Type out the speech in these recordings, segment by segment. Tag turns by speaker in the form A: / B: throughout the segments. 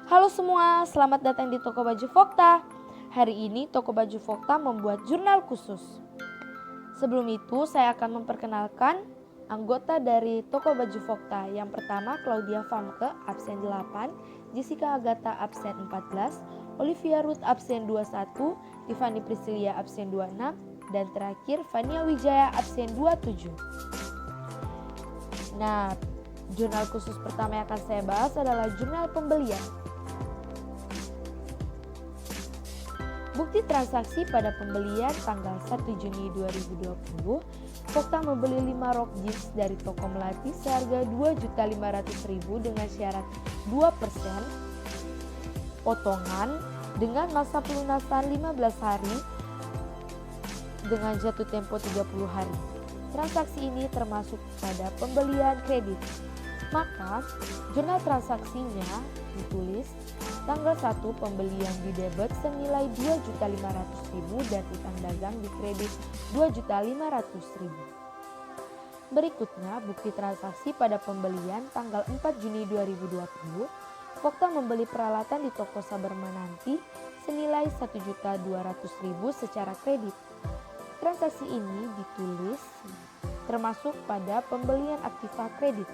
A: Halo semua, selamat datang di Toko Baju Vokta. Hari ini Toko Baju Vokta membuat jurnal khusus. Sebelum itu saya akan memperkenalkan anggota dari Toko Baju Vokta. Yang pertama Claudia Famke, absen 8, Jessica Agatha absen 14, Olivia Ruth absen 21, Tiffany Priscilia absen 26, dan terakhir Fania Wijaya absen 27. Nah, jurnal khusus pertama yang akan saya bahas adalah jurnal pembelian. Bukti transaksi pada pembelian tanggal 1 Juni 2020, Vokta membeli 5 rok jeans dari toko Melati seharga Rp2.500.000 dengan syarat 2% potongan dengan masa pelunasan 15 hari dengan jatuh tempo 30 hari. Transaksi ini termasuk pada pembelian kredit. Maka, jurnal transaksinya ditulis tanggal 1 pembelian di debit senilai Rp2.500.000 dan utang dagang di kredit Rp2.500.000. Berikutnya, bukti transaksi pada pembelian tanggal 4 Juni 2020, Vokta membeli peralatan di toko Sabar Menanti senilai Rp1.200.000 secara kredit. Transaksi ini ditulis termasuk pada pembelian aktiva kredit.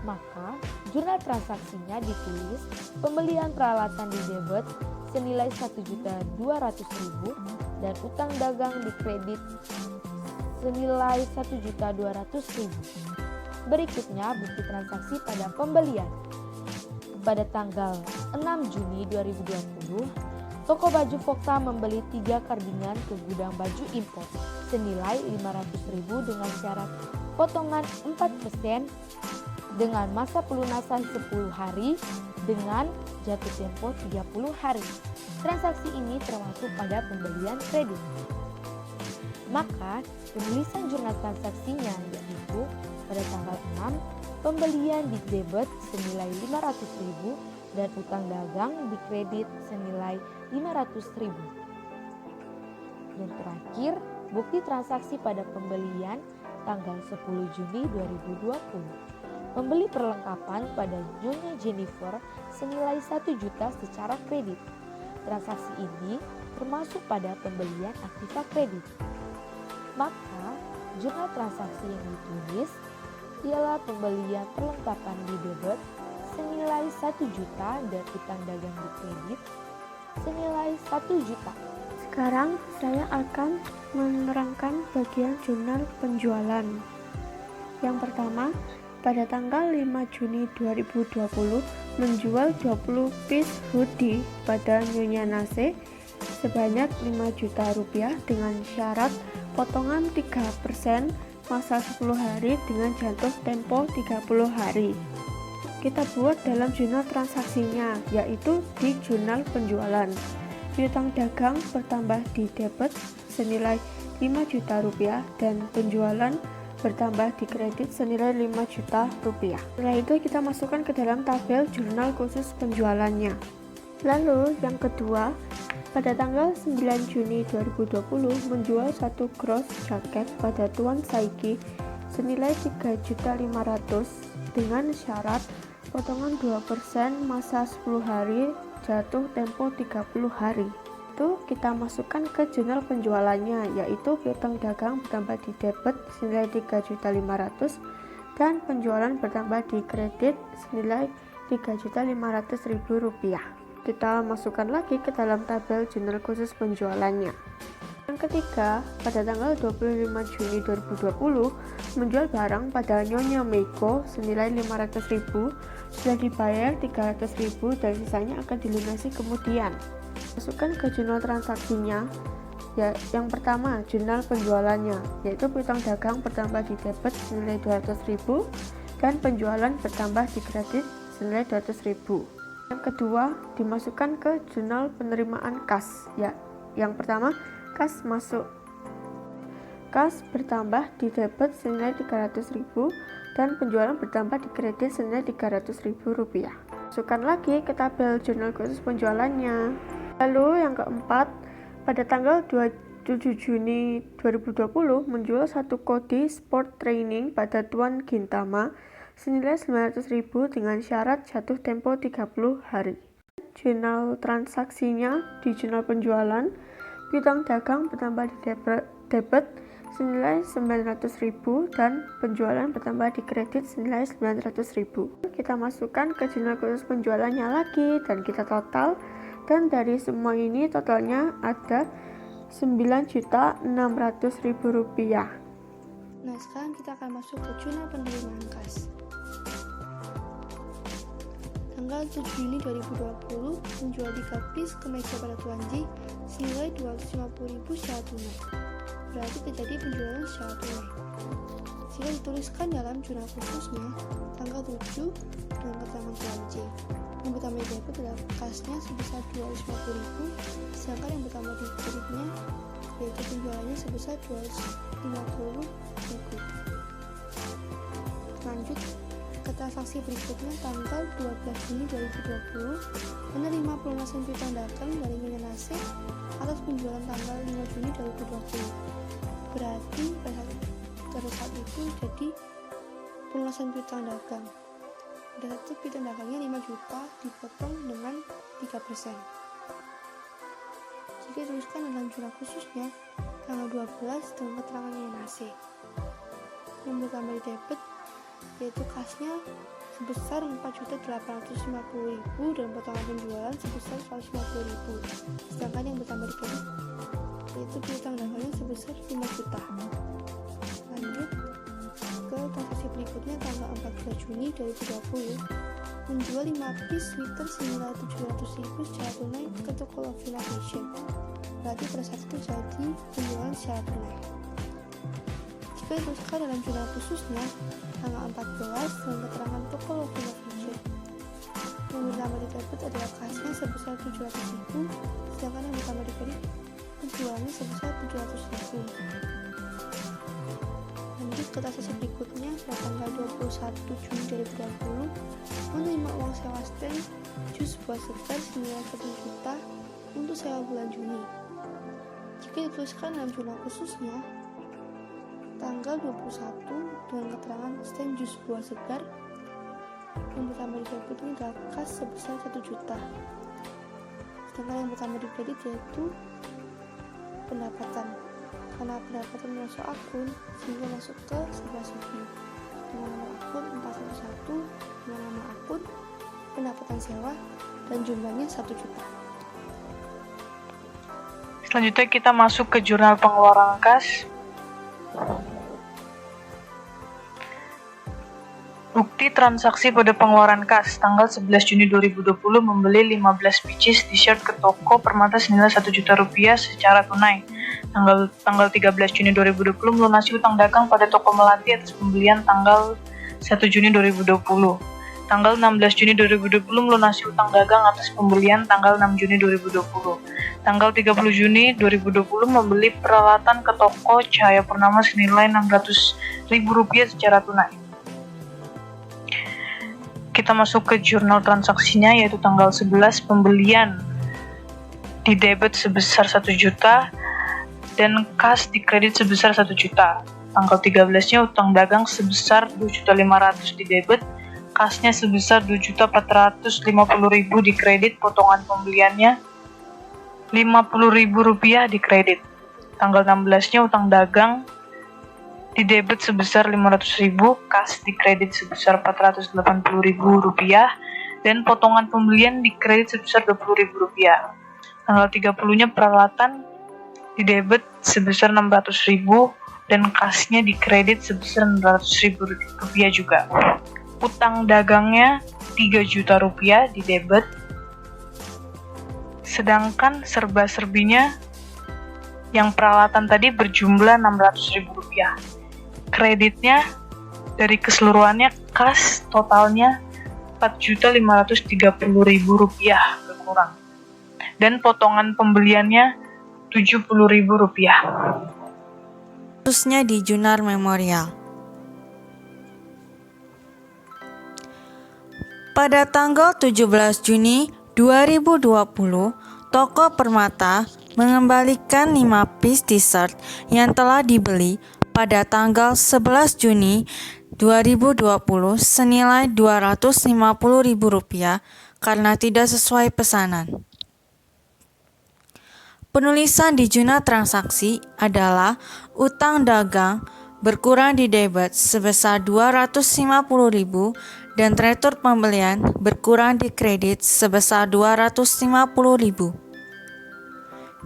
A: Maka, jurnal transaksinya ditulis pembelian peralatan di debit senilai Rp1.200.000 dan utang dagang di kredit senilai Rp1.200.000. Berikutnya, bukti transaksi pada pembelian. Pada tanggal 6 Juni 2020, Toko Baju Vokta membeli 3 kardingan ke gudang baju impor senilai Rp500.000 dengan syarat potongan 4% dengan masa pelunasan 10 hari dengan jatuh tempo 30 hari. Transaksi ini termasuk pada pembelian kredit. Maka, penulisan jurnal transaksinya yaitu pada tanggal 6, pembelian di debit senilai Rp500.000 dan utang dagang di kredit senilai Rp500.000. Dan terakhir, bukti transaksi pada pembelian tanggal 10 Juni 2020. Membeli perlengkapan pada Nyonya Jennifer senilai 1 juta secara kredit. Transaksi ini termasuk pada pembelian aktiva kredit. Maka, jurnal transaksi yang ditulis ialah pembelian perlengkapan di debit senilai 1 juta dan utang dagang di kredit senilai 1 juta.
B: Sekarang saya akan menerangkan bagian jurnal penjualan. Yang pertama, pada tanggal 5 Juni 2020 menjual 20 piece hoodie pada Nyonya Nase sebanyak Rp5 juta dengan syarat potongan 3% masa 10 hari dengan jatuh tempo 30 hari. Kita buat dalam jurnal transaksinya, yaitu di jurnal penjualan. Piutang dagang bertambah di debit senilai Rp5 juta dan penjualan bertambah di kredit senilai Rp5 juta. Setelah itu kita masukkan ke dalam tabel jurnal khusus penjualannya. Lalu yang kedua, pada tanggal 9 Juni 2020 menjual 1 gross jaket pada Tuan Saiki senilai Rp3.500.000 dengan syarat potongan 2% masa 10 hari jatuh tempo 30 hari. Itu kita masukkan ke jurnal penjualannya, yaitu piutang dagang bertambah di debit senilai Rp3.500.000 dan penjualan bertambah di kredit senilai Rp3.500.000. Kita masukkan lagi ke dalam tabel jurnal khusus penjualannya. Yang ketiga, pada tanggal 25 Juni 2020 menjual barang pada Nyonya Meiko senilai Rp500.000, sudah dibayar Rp300.000 dan sisanya akan dilunasi kemudian. Masukkan ke jurnal transaksinya. Ya, yang pertama, jurnal penjualannya, yaitu piutang dagang bertambah di debit senilai Rp200.000 dan penjualan bertambah di kredit senilai Rp200.000. Yang kedua, dimasukkan ke jurnal penerimaan kas. Ya, yang pertama, kas masuk. Kas bertambah di debit senilai Rp300.000 dan penjualan bertambah di kredit senilai Rp300.000. Masukkan lagi ke tabel jurnal khusus penjualannya. Lalu yang keempat, pada tanggal 27 Juni 2020 menjual 1 kode sport training pada Tuan Gintama senilai Rp900.000 dengan syarat jatuh tempo 30 hari. jurnal transaksinya di jurnal penjualan, piutang dagang bertambah di debit senilai 900.000 dan penjualan bertambah di kredit senilai 900.000. Kita masukkan ke jurnal khusus penjualannya lagi dan kita total, dan dari semua ini totalnya ada Rp9.600.000.
C: Nah, sekarang kita akan masuk ke jurnal penerimaan kas. Tanggal 7 Juni 2020 menjual 3 piece kemeja pada Tuan J senilai Rp250.000 secara tunai. Berarti terjadi penjualan secara tunai. Jika dituliskan dalam jurnal khususnya tanggal 7 dengan keterangan Tuan J, yang pertama di debit adalah kasnya sebesar Rp250.000, sedangkan yang pertama di kreditnya yaitu penjualannya sebesar Rp250.000. Lanjut ke transaksi berikutnya, tanggal 12 Juni 2020 menerima pelunasan piutang dagang dari Minyanase atas penjualan tanggal 5 Juni 2020. Berarti pada saat itu jadi pelunasan piutang dagang. Pada saat itu piutang dagangnya 5 juta dipotong dengan 3%. Jika dituliskan dalam jurnal khususnya tanggal 12 dengan keterangan Minyanase, yang pertama di debit yaitu kasnya sebesar Rp4.850.000 dan potongan penjualan sebesar Rp150.000, sedangkan yang bertambah di kredit yaitu piutang dagangnya sebesar 5 juta. Lanjut ke transaksi berikutnya, tanggal 14 Juni 2020 menjual 5 piece sweater senilai Rp700.000 secara tunai ke toko Lovina Fashion. Berarti pada saat itu jadi penjualan secara tunai. Jika dituliskan dalam jurnal khususnya tanggal 14 dengan keterangan toko Lovina Fashion, yang pertama di debit adalah kasnya sebesar Rp700.000, sedangkan yang pertama di kredit penjualannya sebesar Rp700.000. Lanjut ke transaksi berikutnya, pada tanggal 21 Juni 2020 menerima uang sewa stand jus buah segar senilai 1 juta untuk sewa bulan Juni. Jika dituliskan dalam jurnal khususnya tanggal 21 dengan keterangan stand jus buah segar, yang pertama di debit ini adalah kas sebesar 1 juta, sedangkan yang pertama di kredit yaitu pendapatan. Karena pendapatan masuk akun sehingga masuk ke sebelah sini dengan nomor akun 411 dengan nama akun pendapatan sewa dan jumlahnya 1 juta.
D: Selanjutnya kita masuk ke jurnal pengeluaran kas. Bukti transaksi pada pengeluaran kas tanggal 11 Juni 2020 membeli 15 pieces t-shirt ke toko Permata senilai Rp1 juta secara tunai. Tanggal 13 Juni 2020 melunasi utang dagang pada toko Melati atas pembelian tanggal 1 Juni 2020. Tanggal 16 Juni 2020 melunasi utang dagang atas pembelian tanggal 6 Juni 2020. Tanggal 30 Juni 2020 membeli peralatan ke toko Cahaya Purnama senilai Rp600.000 secara tunai. Kita masuk ke jurnal transaksinya, yaitu tanggal 11 pembelian di debit sebesar 1 juta dan kas di kredit sebesar 1 juta. Tanggal 13-nya utang dagang sebesar 2.500.000 di debit, kasnya sebesar 2.450.000 di kredit, potongan pembeliannya Rp50.000 di kredit. Tanggal 16-nya utang dagang di debit sebesar 500.000, kas di kredit sebesar Rp480.000 dan potongan pembelian di kredit sebesar Rp20.000. Tanggal 30-nya peralatan di debit sebesar Rp600.000 dan kasnya di kredit sebesar Rp600.000 juga. Utang dagangnya Rp3 juta di debit, sedangkan serba-serbinya yang peralatan tadi berjumlah Rp600.000. Kreditnya dari keseluruhannya kas totalnya Rp4.530.000 berkurang, dan potongan pembeliannya Rp70.000.
E: Khususnya di jurnal memorial. Pada tanggal 17 Juni 2020, toko Permata mengembalikan 5 piece t-shirt yang telah dibeli pada tanggal 11 Juni 2020 senilai Rp250.000 karena tidak sesuai pesanan. Penulisan di jurnal transaksi adalah utang dagang berkurang di debit sebesar 250.000 dan retur pembelian berkurang di kredit sebesar 250.000.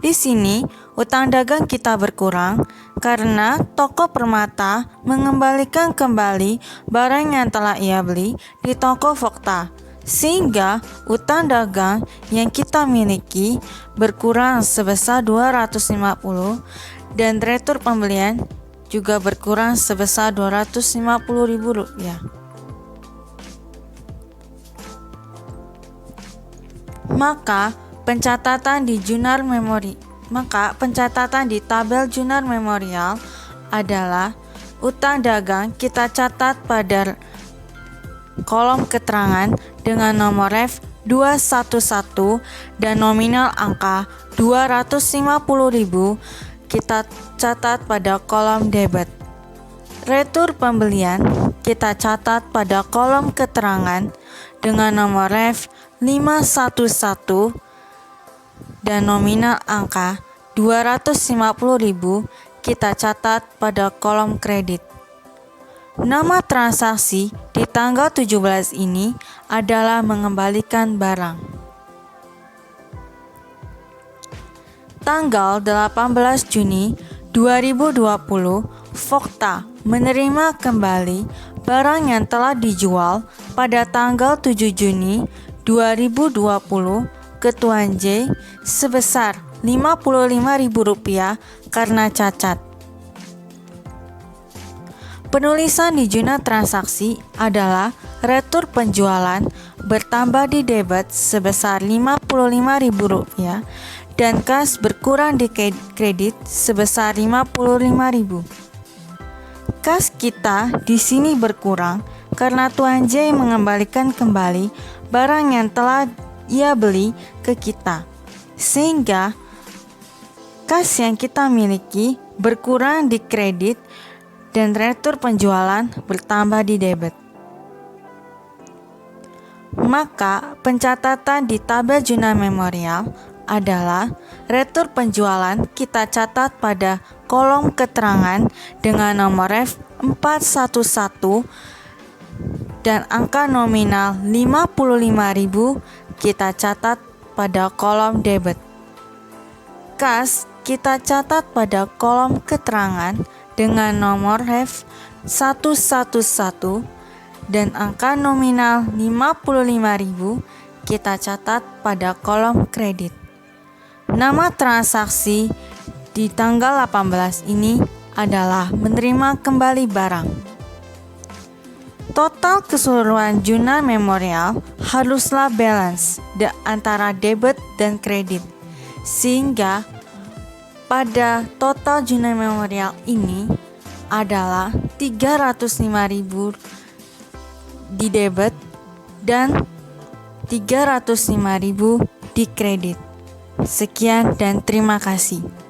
E: Di sini, utang dagang kita berkurang karena toko Permata mengembalikan kembali barang yang telah ia beli di toko Vokta, sehingga utang dagang yang kita miliki berkurang sebesar 250 dan retur pembelian juga berkurang sebesar Rp250.000. Maka pencatatan di tabel jurnal memorial adalah utang dagang kita catat pada kolom keterangan dengan nomor ref 211 dan nominal angka 250.000 kita catat pada kolom debit. Retur pembelian kita catat pada kolom keterangan dengan nomor ref 511 dan nominal angka 250.000 kita catat pada kolom kredit. Nama transaksi di tanggal 17 ini adalah mengembalikan barang. Tanggal 18 Juni 2020, Vokta menerima kembali barang yang telah dijual pada tanggal 7 Juni 2020 ke Tuan J sebesar Rp55.000 karena cacat. Penulisan di jurnal transaksi adalah retur penjualan bertambah di debit sebesar Rp55.000 dan kas berkurang di kredit sebesar Rp55.000. Kas kita di sini berkurang karena Tuan J mengembalikan kembali barang yang telah ia beli ke kita, sehingga kas yang kita miliki berkurang di kredit dan retur penjualan bertambah di debit. Maka pencatatan di tabel jurnal memorial adalah retur penjualan kita catat pada kolom keterangan dengan nomor ref 411 dan angka nominal 55.000 kita catat pada kolom debit. Kas kita catat pada kolom keterangan dengan nomor ref 111 dan angka nominal 55.000 kita catat pada kolom kredit. Nama transaksi di tanggal 18 ini adalah menerima kembali barang. Total keseluruhan jurnal memorial haruslah balance antara debit dan kredit, sehingga pada total jurnal memorial ini adalah 305.000 di debit dan 305.000 di kredit. Sekian dan terima kasih.